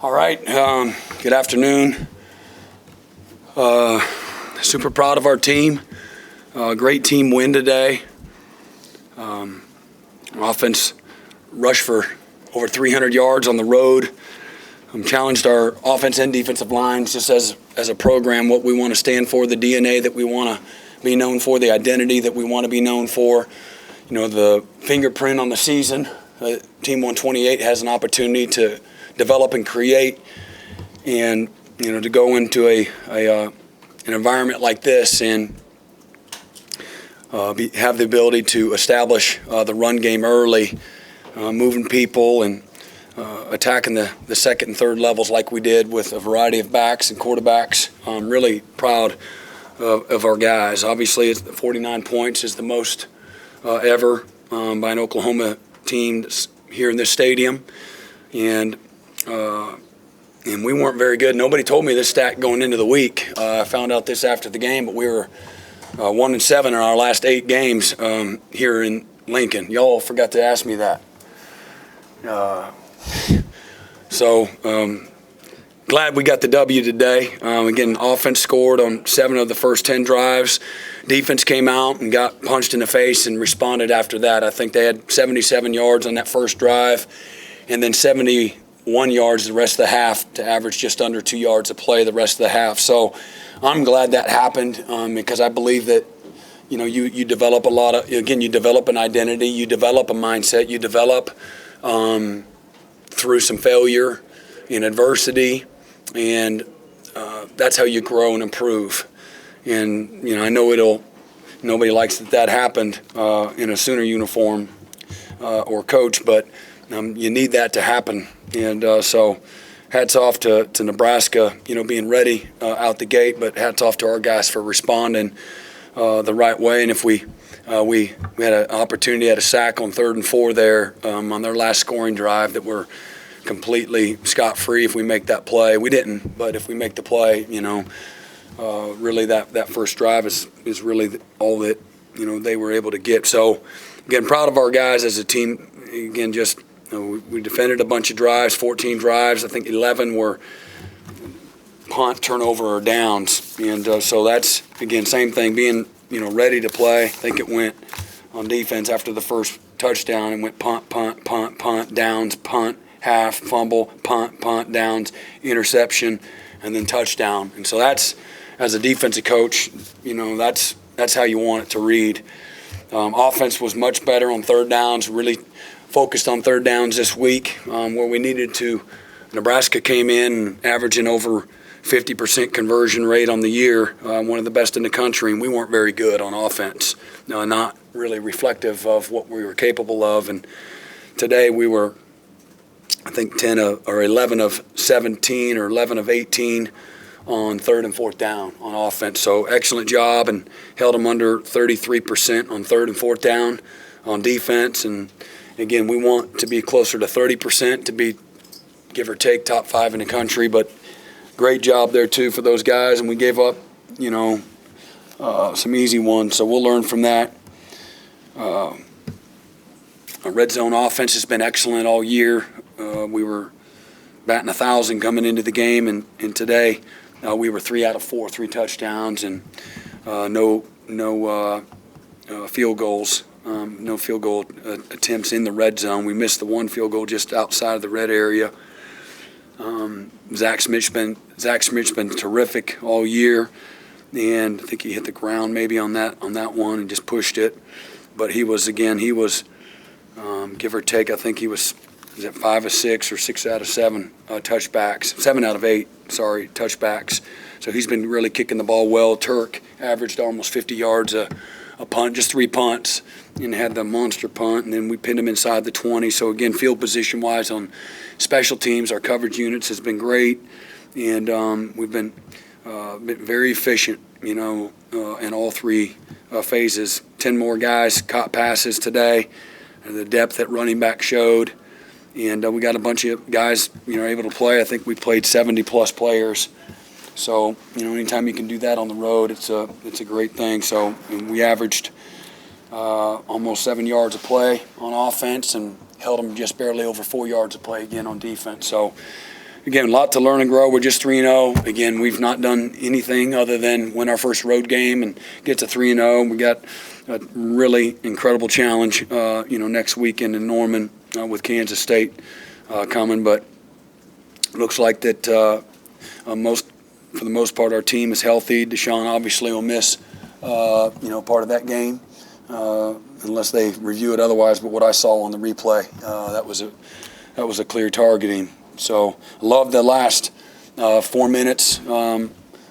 All right, good afternoon. Super proud of our team. Great team win today. Offense rushed for over 300 yards on the road. Challenged our offense and defensive lines just as a program, what we want to stand for, the DNA that we want to be known for, the identity that we want to be known for. You know, the fingerprint on the season. Team 128 has an opportunity to develop and create, and to go into an environment like this and have the ability to establish the run game early, moving people and attacking the second and third levels like we did with a variety of backs and quarterbacks. I'm really proud of our guys. Obviously, it's 49 points is the most ever by an Oklahoma team that's here in this stadium, and we weren't very good. Nobody told me this stat going into the week. I found out this after the game, but we were 1-7 in our last 8 games here in Lincoln. Y'all forgot to ask me that. So glad we got the W today. Again, offense scored on 7 of the first 10 drives. Defense came out and got punched in the face and responded after that. I think they had 77 yards on that first drive and then 71 yards the rest of the half to average just under 2 yards a play the rest of the half. So I'm glad that happened because I believe that, you develop you develop an identity, you develop a mindset, you develop through some failure and adversity, and that's how you grow and improve. And I know nobody likes that happened in a Sooner uniform or coach, but you need that to happen. And so hats off to Nebraska, being ready out the gate, but hats off to our guys for responding the right way. And if we had an opportunity at a sack on 3rd and 4 there on their last scoring drive that we're completely scot-free if we make that play. We didn't, but if we make the play, really that first drive is really all that they were able to get. So again, proud of our guys as a team. Again, just we defended a bunch of drives, 14 drives. I think 11 were punt, turnover, or downs, and so that's again same thing. Being ready to play. I think it went on defense after the first touchdown and went punt, punt, punt, punt, downs, punt, half, fumble, punt, downs, interception, and then touchdown. And so that's, as a defensive coach, that's how you want it to read. Offense was much better on 3rd downs, really focused on 3rd downs this week where we needed to. Nebraska came in averaging over 50% conversion rate on the year, one of the best in the country, and we weren't very good on offense, not really reflective of what we were capable of. And today we were, I think, 11 of 17 or 11 of 18 on 3rd and 4th down on offense. So excellent job, and held them under 33% on 3rd and 4th down on defense. And again, we want to be closer to 30% to be, give or take, top 5 in the country. But great job there too for those guys, and we gave up, some easy ones. So we'll learn from that. Our red zone offense has been excellent all year. We were batting 1,000 coming into the game, and today we were 3 out of 4, 3 touchdowns, and no field goals, no field goal attempts in the red zone. We missed the 1 field goal just outside of the red area. Zach Smith's been terrific all year, and I think he hit the ground maybe on that one and just pushed it. But he was give or take, I think he was at 5 of 6 or 6 out of 7 touchbacks, 7 out of 8, touchbacks. So he's been really kicking the ball well. Turk averaged almost 50 yards a punt, just 3 punts, and had the monster punt, and then we pinned him inside the 20. So again, field position-wise on special teams, our coverage units has been great, and we've been very efficient, in all 3 phases. 10 more guys caught passes today, and the depth that running back showed, and we got a bunch of guys, able to play. I think we played 70-plus players. So, anytime you can do that on the road, it's a great thing. So we averaged almost 7 yards a play on offense and held them just barely over 4 yards a play again on defense. So again, a lot to learn and grow. We're just 3-0. Again, we've not done anything other than win our first road game and get to 3-0. We got a really incredible challenge, next weekend in Norman with Kansas State coming. But it looks like that for the most part, our team is healthy. Deshaun obviously will miss, part of that game unless they review it otherwise. But what I saw on the replay, that was a clear targeting. So I love the last 4 minutes that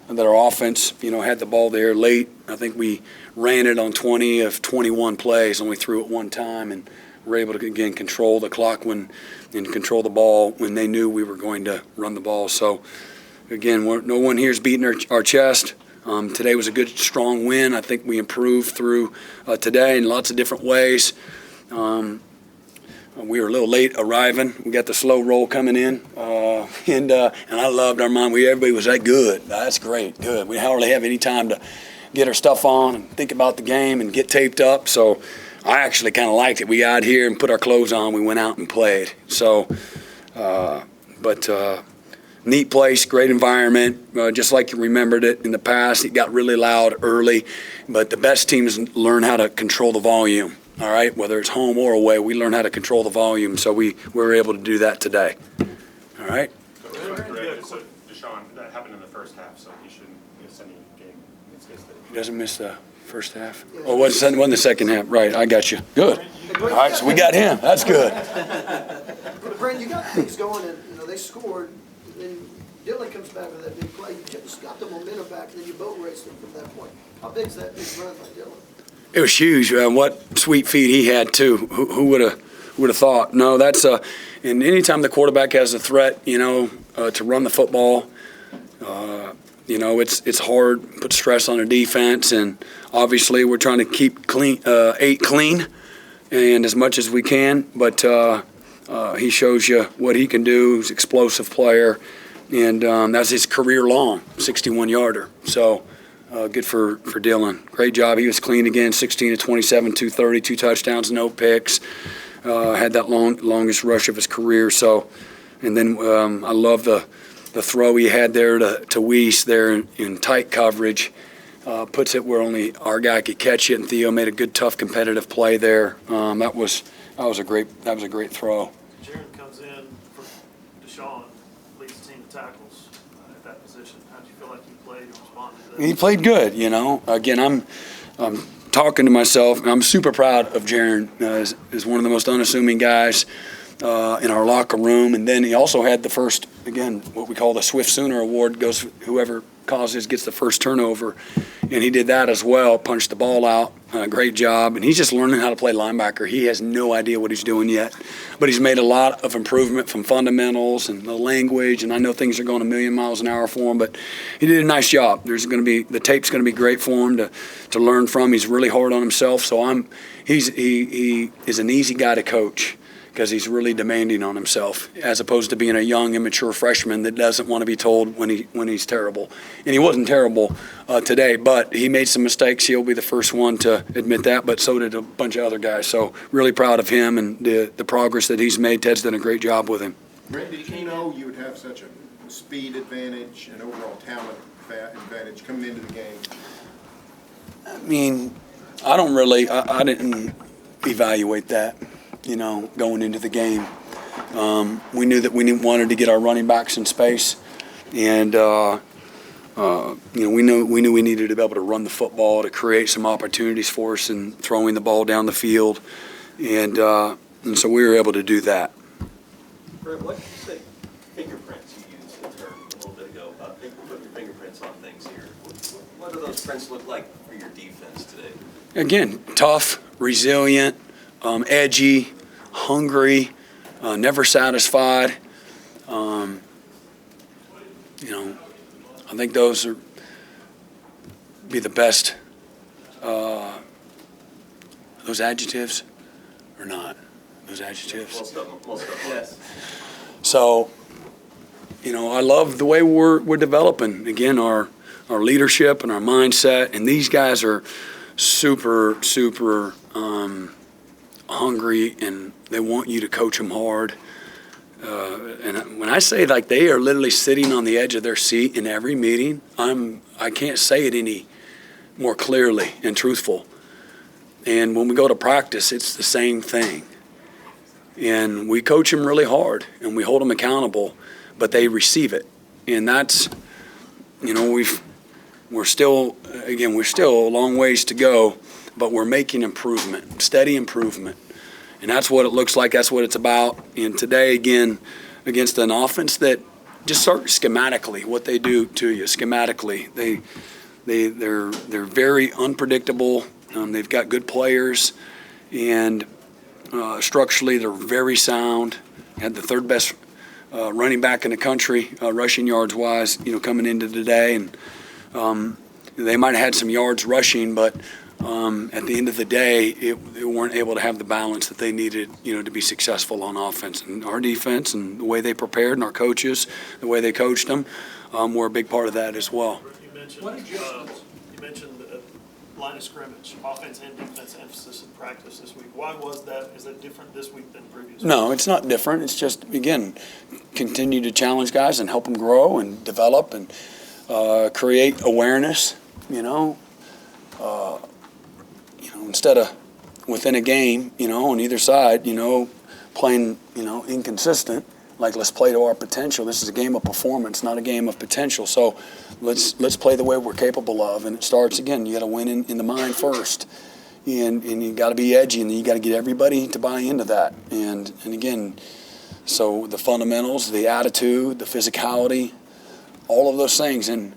our offense, had the ball there late. I think we ran it on 20 of 21 plays, only threw it one time, and were able to, again, control the clock and control the ball when they knew we were going to run the ball. So, again, no one here is beating our chest. Today was a good, strong win. I think we improved through today in lots of different ways. We were a little late arriving. We got the slow roll coming in, and I loved our mind. Everybody was that good. That's great, good. We hardly have any time to get our stuff on and think about the game and get taped up. So I actually kind of liked it. We got here and put our clothes on. We went out and played. So, neat place, great environment, just like you remembered it in the past. It got really loud early, but the best teams learn how to control the volume. All right, whether it's home or away, we learn how to control the volume. So we were able to do that today. All right. So Deshaun, that happened in the first half, so he shouldn't miss any game against K-State. He doesn't miss the first half. Oh, wasn't the second half? Right, I got you. Good. All right, so we got him. That's good. Brent, you got things going, and they scored. Then Dylan comes back with that big play. You just got the momentum back, and then you boat raced them from that point. How big is that big run by Dylan? It was huge. What sweet feet he had too. Who would have thought? No, that's and anytime the quarterback has a threat, to run the football, it's hard. Put stress on the defense, and obviously we're trying to keep clean, 8 clean, and as much as we can. But he shows you what he can do. He's an explosive player, and that's his career long 61-yarder. So. Good for Dylan. Great job. He was clean again, 16 of 27, 230, 2 touchdowns, no picks. Had that longest rush of his career. So, and then I love the throw he had there to Weiss there in tight coverage. Puts it where only our guy could catch it, and Theo made a good, tough, competitive play there. That was a great throw. Jaron comes in for Deshaun, leads the team in tackles at that position. How did you feel like he played and responded to that? He played good, Again, I'm talking to myself. I'm super proud of Jaron. Is one of the most unassuming guys in our locker room. And then he also had the first, again, what we call the Swift Sooner Award. Goes whoever causes gets the first turnover. And he did that as well, punched the ball out. Great job. And he's just learning how to play linebacker. He has no idea what he's doing yet. But he's made a lot of improvement from fundamentals and the language. And I know things are going a million miles an hour for him, but he did a nice job. The tape's going to be great for him to learn from. He's really hard on himself. So he is an easy guy to coach, because he's really demanding on himself, as opposed to being a young, immature freshman that doesn't want to be told when he's terrible. And he wasn't terrible today, but he made some mistakes. He'll be the first one to admit that, but so did a bunch of other guys. So really proud of him and the progress that he's made. Ted's done a great job with him. Brent, did you know you would have such a speed advantage and overall talent advantage coming into the game? I mean, I didn't evaluate that. Going into the game. We knew that we wanted to get our running backs in space, and we knew we needed to be able to run the football to create some opportunities for us and throwing the ball down the field, and so we were able to do that. Brent, what did you say fingerprints you used the term a little bit ago about putting your fingerprints on things here? What do those prints look like for your defense today? Again, tough, resilient, edgy, hungry, never satisfied. I think those be the best. Those adjectives or not? Those adjectives. Most of them. Yes. So, I love the way we're developing. Again, our leadership and our mindset, and these guys are super hungry, and they want you to coach them hard. And when I say like they are literally sitting on the edge of their seat in every meeting, I can't say it any more clearly and truthful. And when we go to practice, it's the same thing. And we coach them really hard and we hold them accountable, but they receive it. And that's, we're still a long ways to go, but we're making improvement, steady improvement. And that's what it looks like. That's what it's about. And today, again, against an offense that just start schematically, what they do to you schematically. They're very unpredictable. They've got good players, and structurally they're very sound. Had the third best running back in the country, rushing yards wise, coming into today. And they might have had some yards rushing, but at the end of the day, they weren't able to have the balance that they needed, to be successful on offense. And our defense and the way they prepared, and our coaches, the way they coached them, were a big part of that as well. You mentioned the line of scrimmage, offense and defense emphasis in practice this week. Why was that? Is that different this week than previous? No, it's not different. It's just, again, continue to challenge guys and help them grow and develop and create awareness, instead of within a game, on either side, playing, inconsistent, like let's play to our potential. This is a game of performance, not a game of potential. So let's play the way we're capable of. And it starts, again, you got to win in the mind first. And you got to be edgy, and you got to get everybody to buy into that. And again, so the fundamentals, the attitude, the physicality, all of those things. And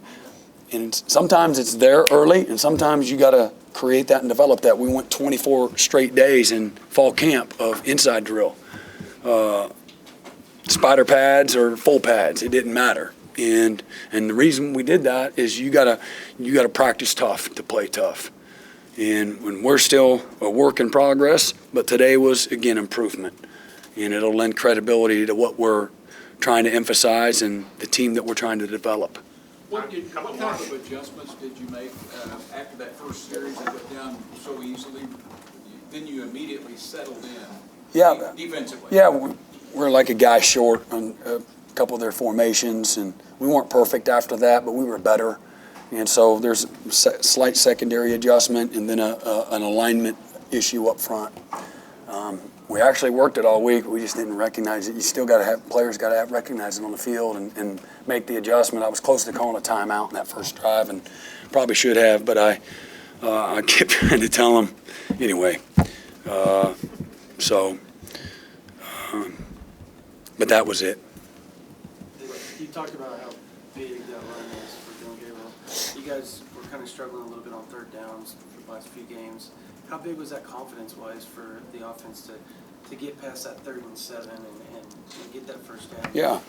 sometimes it's there early, and sometimes you got to create that and develop that. We went 24 straight days in fall camp of inside drill, spider pads or full pads. It didn't matter. And the reason we did that is you gotta practice tough to play tough. And when we're still a work in progress, but today was again improvement, and it'll lend credibility to what we're trying to emphasize and the team that we're trying to develop. What type of adjustments did you make after that first series that went down so easily? Then you immediately settled in defensively. Yeah, we're like a guy short on a couple of their formations, and we weren't perfect after that, but we were better. And so there's a slight secondary adjustment and then an alignment issue up front. We actually worked it all week. We just didn't recognize it. You still got to have players recognize it on the field and make the adjustment. I was close to calling a timeout in that first drive, and probably should have, but I kept trying to tell them anyway. But that was it. You talked about how big that run is for Dylan Gabriel. You guys were kind of struggling a little bit on third downs for the last few games. How big was that confidence-wise for the offense to get past that 3rd and 7 and get that first down? Yeah.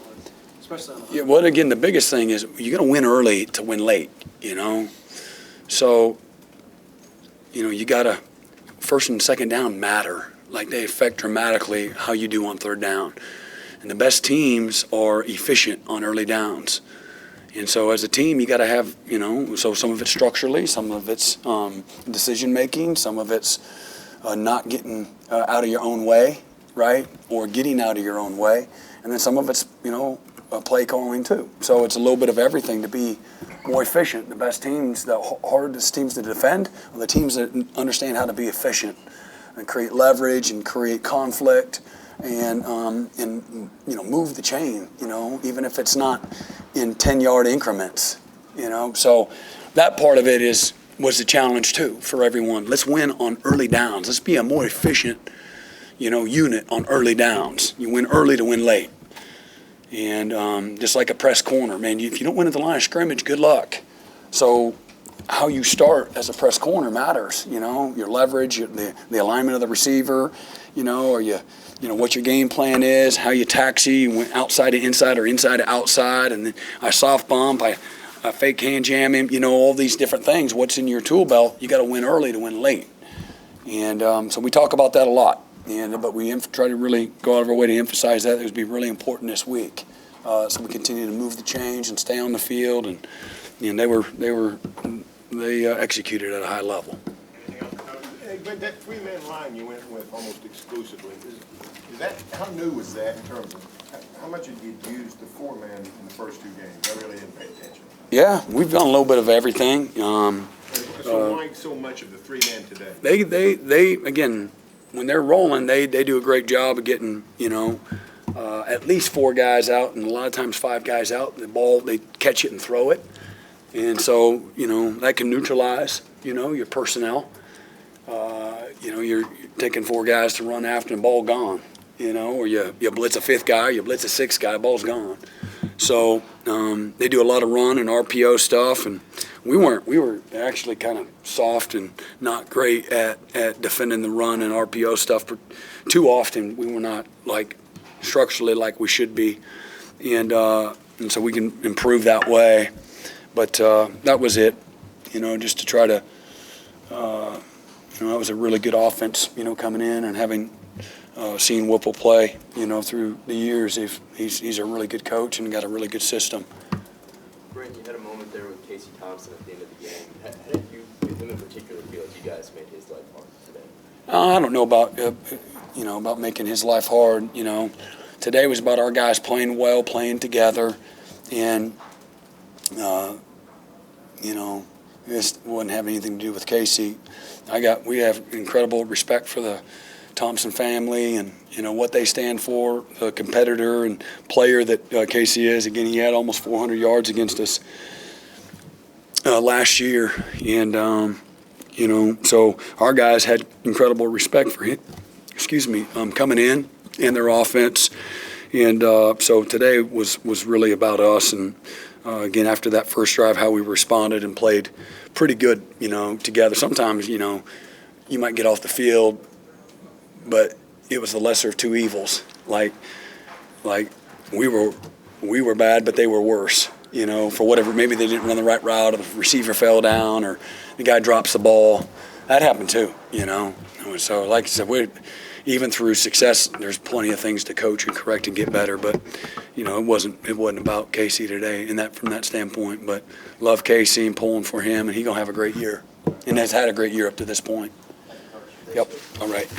Especially on the Well, again, the biggest thing is you're going to win early to win late, So, you got to, first and second down matter. Like they affect dramatically how you do on third down. And the best teams are efficient on early downs. And so as a team, you got to have, so some of it's structurally, some of it's decision-making, some of it's not getting out of your own way, right, or getting out of your own way. And then some of it's, play calling too. So it's a little bit of everything to be more efficient. The best teams, the hardest teams to defend are the teams that understand how to be efficient and create leverage and create conflict and move the chain, even if it's not in 10-yard increments, So that part of it was the challenge too for everyone. Let's win on early downs. Let's be a more efficient, unit on early downs. You win early to win late. And just like a press corner, man, if you don't win at the line of scrimmage, good luck. So how you start as a press corner matters, your leverage, the alignment of the receiver, or what your game plan is, how you taxi, you went outside to inside or inside to outside, and then I soft bump, I fake hand jam him, all these different things. What's in your tool belt? You got to win early to win late. And so we talk about that a lot. But we try to really go out of our way to emphasize that. It would be really important this week. So we continue to move the change and stay on the field, and they executed at a high level. Hey, but that 3-man line you went with almost exclusively, is that, how new was that in terms of How much did you use the four-man in the first two games? I really didn't pay attention. Yeah, we've done a little bit of everything. So why so much of the three-man today? They again, when they're rolling, they do a great job of getting, at least four guys out, and a lot of times five guys out. The ball, they catch it and throw it, and so that can neutralize, your personnel. You're taking four guys to run after and ball gone, or you blitz a fifth guy, you blitz a sixth guy, ball's gone. So they do a lot of run and RPO stuff, and we were actually kind of soft and not great at defending the run and RPO stuff. Too often we were not structurally like we should be, and so we can improve that way. But that was it, just to try to. That was a really good offense, coming in and having seen Whipple play, through the years. He's a really good coach and got a really good system. Brent, you had a moment there with Casey Thompson at the end of the game. How did you, with him in particular, feel like you guys made his life hard today? I don't know about making his life hard. Today was about our guys playing well, playing together, and this wouldn't have anything to do with Casey. We have incredible respect for the Thompson family and what they stand for, the competitor and player that Casey is. Again, he had almost 400 yards against us last year, and so our guys had incredible respect for him. Coming in and their offense, and so today was really about us. And again, after that first drive, how we responded and played pretty good, together. Sometimes, you might get off the field, but it was the lesser of two evils. Like we were bad, but they were worse, for whatever. Maybe they didn't run the right route, or the receiver fell down, or the guy drops the ball. That happened too, So like I said, even through success, there's plenty of things to coach and correct and get better. But it wasn't about Casey today, from that standpoint. But love Casey and pulling for him, and he's gonna have a great year, and has had a great year up to this point. Yep. All right.